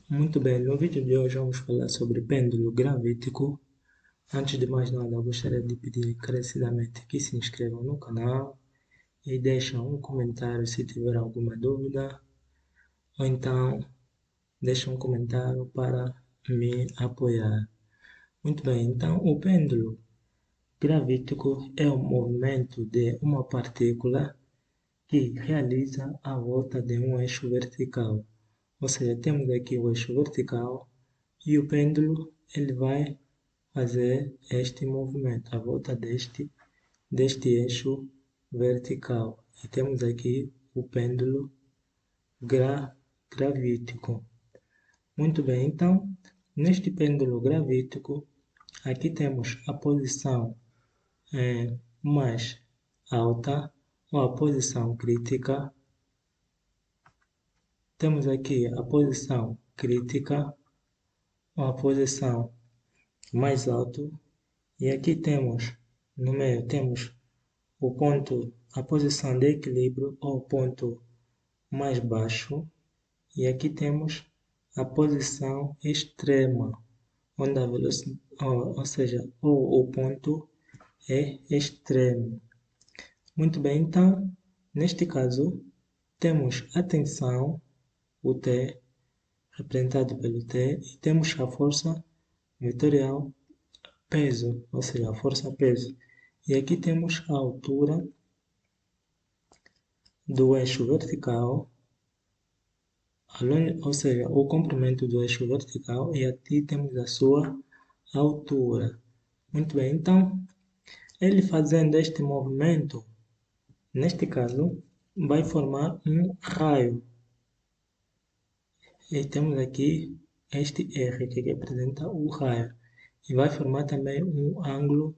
Muito bem, no vídeo de hoje vamos falar sobre pêndulo gravítico. Antes de mais nada, eu gostaria de pedir encarecidamente que se inscrevam no canal e deixem um comentário se tiver alguma dúvida, ou então deixem um comentário para me apoiar. Muito bem, então o pêndulo gravítico é o movimento de uma partícula que realiza a volta de um eixo vertical. Ou seja, temos aqui o eixo vertical e o pêndulo ele vai fazer este movimento, a volta deste eixo vertical. E temos aqui o pêndulo gravítico. Muito bem, então, neste pêndulo gravítico, aqui temos a posição mais alta ou a posição crítica. Temos aqui a posição crítica ou a posição mais alta. E aqui temos, no meio, temos o ponto, a posição de equilíbrio ou ponto mais baixo. E aqui temos a posição extrema, onde a velocidade, ou seja, o ponto é extremo. Muito bem, então, neste caso, temos a tensão, o T, representado pelo T, e temos a força vetorial peso, ou seja, a força peso. E aqui temos a altura do eixo vertical, ou seja, o comprimento do eixo vertical, e aqui temos a sua altura. Muito bem, então, ele fazendo este movimento, neste caso, vai formar um raio. E temos aqui este R que representa o raio. E vai formar também um ângulo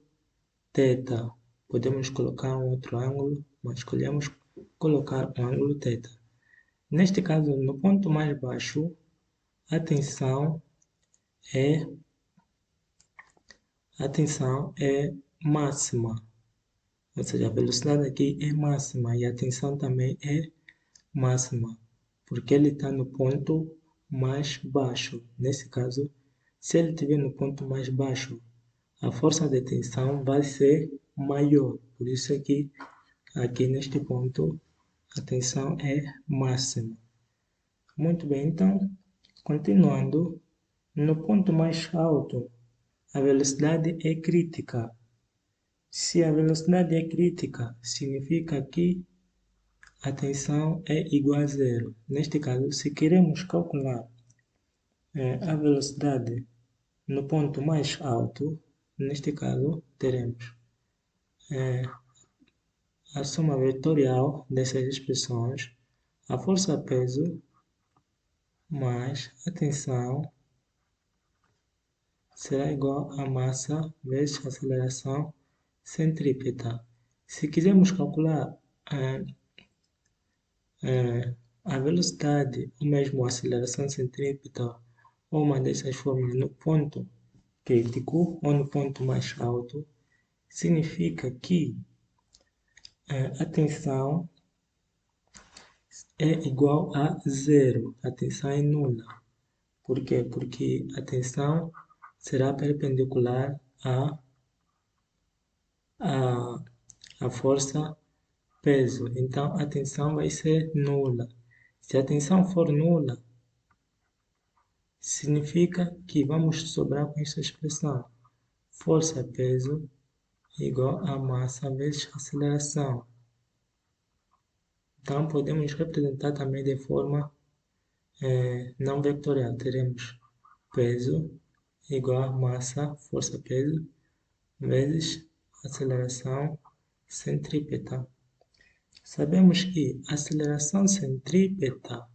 θ. Podemos colocar um outro ângulo, mas escolhemos colocar um ângulo θ. Neste caso, no ponto mais baixo, a tensão é máxima. Ou seja, a velocidade aqui é máxima e a tensão também é máxima, porque ele está no ponto mais baixo. Nesse caso, se ele estiver no ponto mais baixo, a força de tensão vai ser maior. Por isso aqui neste ponto, a tensão é máxima. Muito bem, então, continuando, no ponto mais alto, a velocidade é crítica. Se a velocidade é crítica, significa que a tensão é igual a zero. Neste caso, se queremos calcular a velocidade no ponto mais alto, neste caso, teremos a soma vetorial dessas expressões, a força-peso mais a tensão será igual a massa vezes aceleração centrípeta. Se quisermos calcular a velocidade ou mesmo a aceleração centrípeta ou uma dessas formas no ponto crítico ou no ponto mais alto, significa que a tensão é igual a zero, a tensão é nula. Por quê? Porque a tensão será perpendicular à força peso. Então, a tensão vai ser nula. Se a tensão for nula, significa que vamos sobrar com esta expressão. Força-peso igual a massa vezes aceleração. Então, podemos representar também de forma não vetorial. Teremos peso igual a massa, força-peso, vezes aceleração centrípeta. Sabemos que a aceleração centrípeta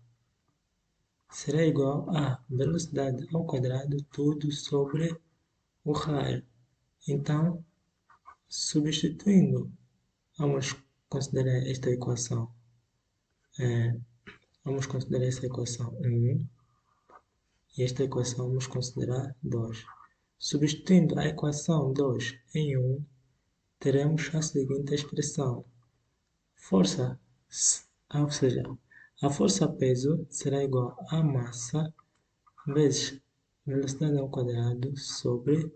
será igual a velocidade ao quadrado tudo sobre o raio. Então, substituindo, vamos considerar esta equação. Vamos considerar essa equação 1 e esta equação vamos considerar 2. Substituindo a equação 2 em 1, teremos a seguinte expressão. Força, ou seja, a força-peso será igual a massa vezes velocidade ao quadrado sobre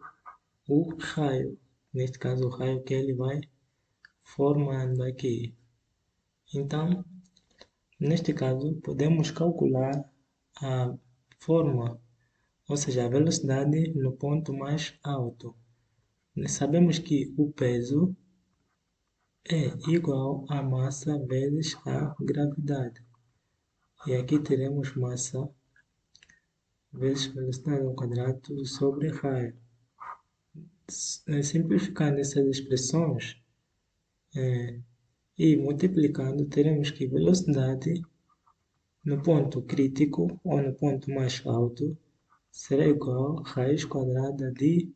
o raio. Neste caso, o raio que ele vai formando aqui. Então, neste caso, podemos calcular a forma, ou seja, a velocidade no ponto mais alto. Sabemos que o peso é igual a massa vezes a gravidade. E aqui teremos massa vezes velocidade ao quadrado sobre raio. Simplificando essas expressões e multiplicando, teremos que velocidade no ponto crítico ou no ponto mais alto será igual a raiz quadrada de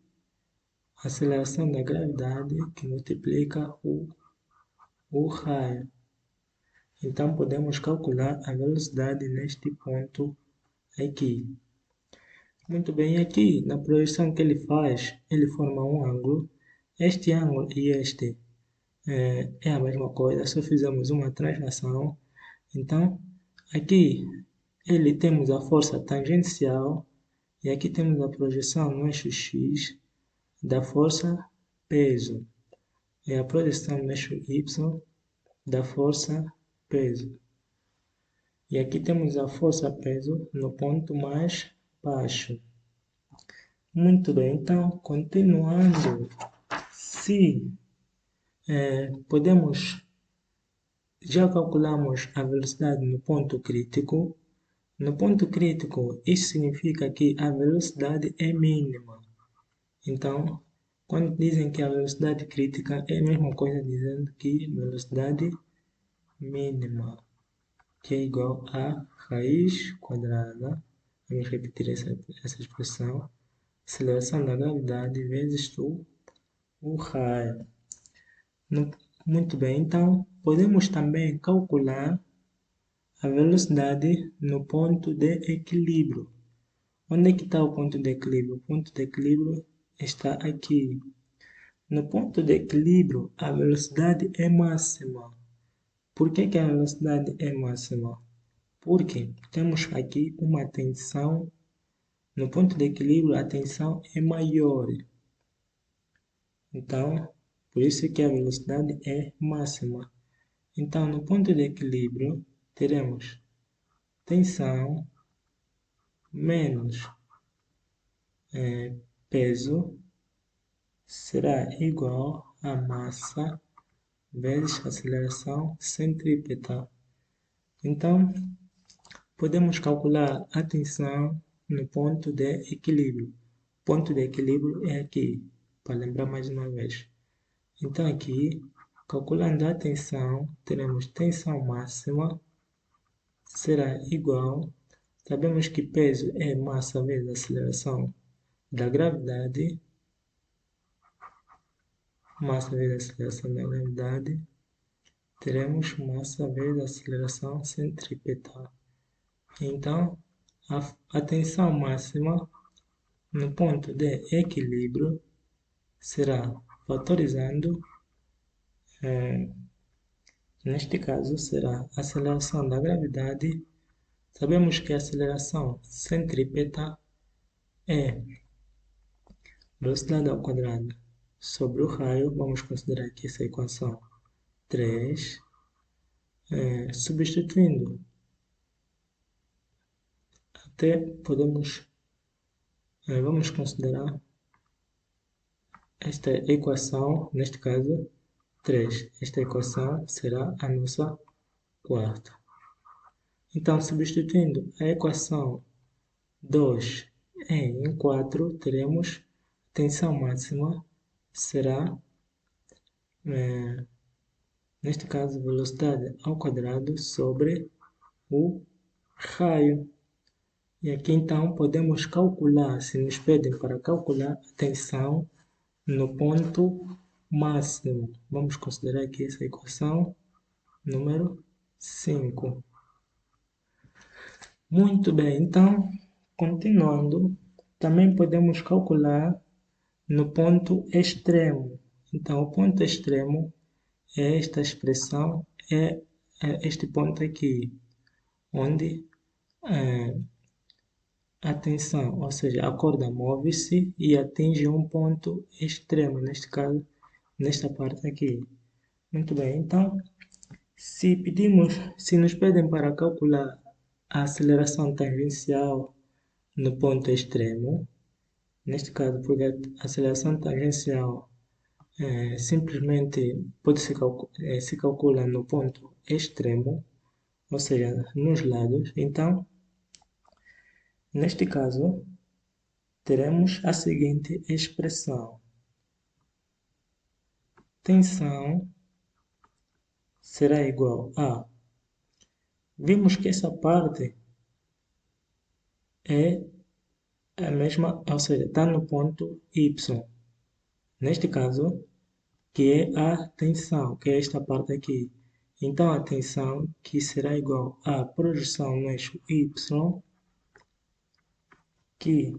aceleração da gravidade que multiplica o raio. Então, podemos calcular a velocidade neste ponto aqui. Muito bem, aqui na projeção que ele faz, ele forma um ângulo. Este ângulo e este é a mesma coisa, só fizemos uma translação. Então, aqui ele temos a força tangencial e aqui temos a projeção no eixo X da força peso. E a projeção no eixo Y da força peso. E aqui temos a força peso no ponto mais baixo. Muito bem, então, continuando, se já calculamos a velocidade no ponto crítico. No ponto crítico, isso significa que a velocidade é mínima. Então, quando dizem que a velocidade crítica é a mesma coisa dizendo que velocidade mínima, que é igual a raiz quadrada, vamos repetir essa expressão, aceleração da gravidade vezes o raio. Muito bem, então podemos também calcular a velocidade no ponto de equilíbrio. Onde é que está o ponto de equilíbrio? O ponto de equilíbrio está aqui. No ponto de equilíbrio, a velocidade é máxima. Por que a velocidade é máxima? Porque temos aqui uma tensão. No ponto de equilíbrio, a tensão é maior. Então, por isso que a velocidade é máxima. Então, no ponto de equilíbrio, teremos tensão menos peso será igual a massa vezes aceleração centrípeta. Então, podemos calcular a tensão no ponto de equilíbrio. O ponto de equilíbrio é aqui, para lembrar mais uma vez. Então, aqui, calculando a tensão, teremos tensão máxima será igual, sabemos que peso é massa vezes aceleração da gravidade, massa vezes aceleração da gravidade, teremos massa vezes aceleração centrípeta. Então, a tensão máxima no ponto de equilíbrio será fatorizando, neste caso será a aceleração da gravidade. Sabemos que a aceleração centrípeta é velocidade ao quadrado sobre o raio. Vamos considerar aqui essa equação 3. Substituindo, até podemos, vamos considerar esta equação, neste caso 3. Esta equação será a nossa quarta. Então, substituindo a equação 2 em 4, teremos tensão máxima será, neste caso, velocidade ao quadrado sobre o raio. E aqui então podemos calcular, se nos pedem para calcular a tensão no ponto máximo. Vamos considerar aqui essa equação número 5. Muito bem, então, continuando, também podemos calcular no ponto extremo. Então, o ponto extremo é esta expressão, é este ponto aqui, onde a tensão, ou seja, a corda move-se e atinge um ponto extremo, neste caso, nesta parte aqui. Muito bem, então, se nos pedem para calcular a aceleração tangencial no ponto extremo, neste caso, porque a aceleração tangencial simplesmente se calcula no ponto extremo, ou seja, nos lados. Então, neste caso, teremos a seguinte expressão. Tensão será igual a... Vimos que essa parte é a mesma, ou seja, está no ponto Y. Neste caso, que é a tensão, que é esta parte aqui. Então, a tensão que será igual à projeção no eixo Y, que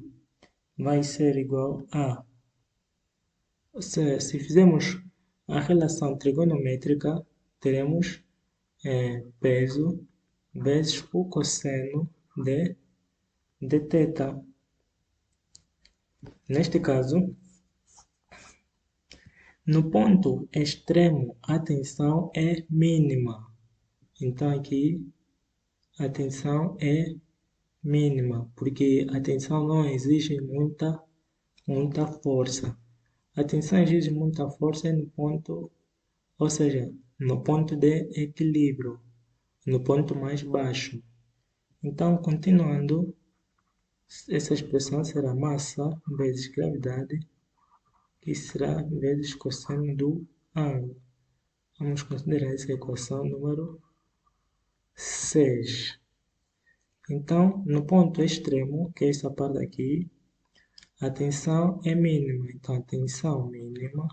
vai ser igual a... Se fizermos a relação trigonométrica, teremos peso vezes o cosseno de θ. Neste caso, no ponto extremo, a tensão é mínima. Então, aqui, a tensão é mínima, porque a tensão não exige muita força. A tensão exige muita força no ponto, ou seja, no ponto de equilíbrio, no ponto mais baixo. Então, continuando, essa expressão será massa vezes gravidade, que será vezes cosseno do ângulo. Vamos considerar essa equação número 6. Então, no ponto extremo, que é essa parte aqui, a tensão é mínima. Então, a tensão mínima,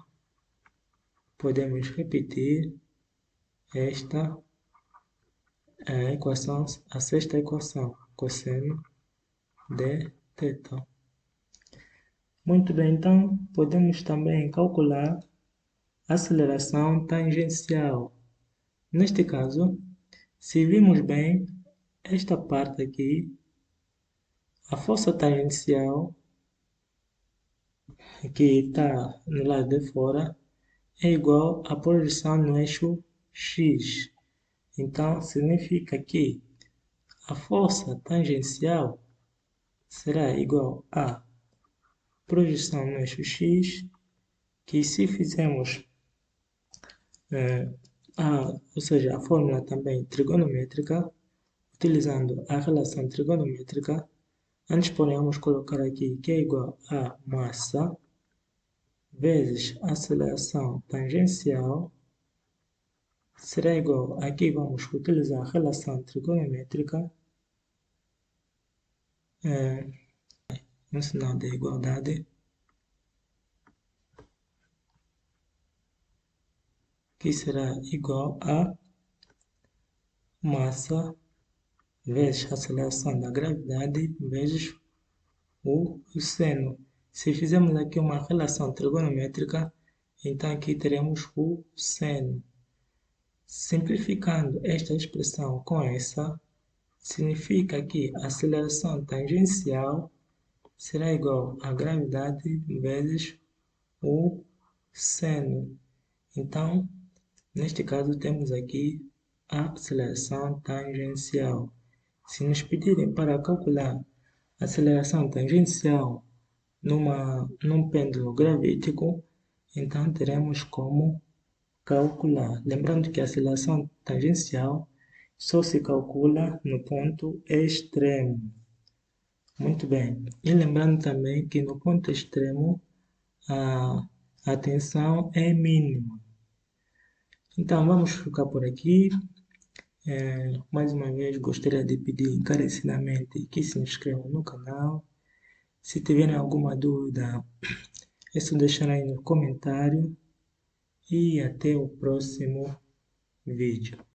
podemos repetir esta equação, a sexta equação, cosseno de θ. Muito bem, então podemos também calcular a aceleração tangencial. Neste caso, se vimos bem esta parte aqui, a força tangencial que está no lado de fora é igual à projeção no eixo X. Então, significa que a força tangencial será igual à projeção no eixo X, que se fizermos, ou seja, a fórmula também trigonométrica, utilizando a relação trigonométrica, antes podemos colocar aqui que é igual a massa vezes aceleração tangencial, será igual, aqui vamos utilizar a relação trigonométrica, no sinal da igualdade, que será igual a massa vezes a aceleração da gravidade vezes o seno. Se fizermos aqui uma relação trigonométrica, então aqui teremos o seno. Simplificando esta expressão com essa, significa que a aceleração tangencial será igual à gravidade vezes o seno. Então, neste caso, temos aqui a aceleração tangencial. Se nos pedirem para calcular a aceleração tangencial num pêndulo gravítico, então teremos como calcular. Lembrando que a aceleração tangencial só se calcula no ponto extremo. Muito bem. E lembrando também que no ponto extremo a tensão é mínima. Então vamos ficar por aqui. Mais uma vez gostaria de pedir encarecidamente que se inscrevam no canal. Se tiverem alguma dúvida, é só deixar aí no comentário. E até o próximo vídeo.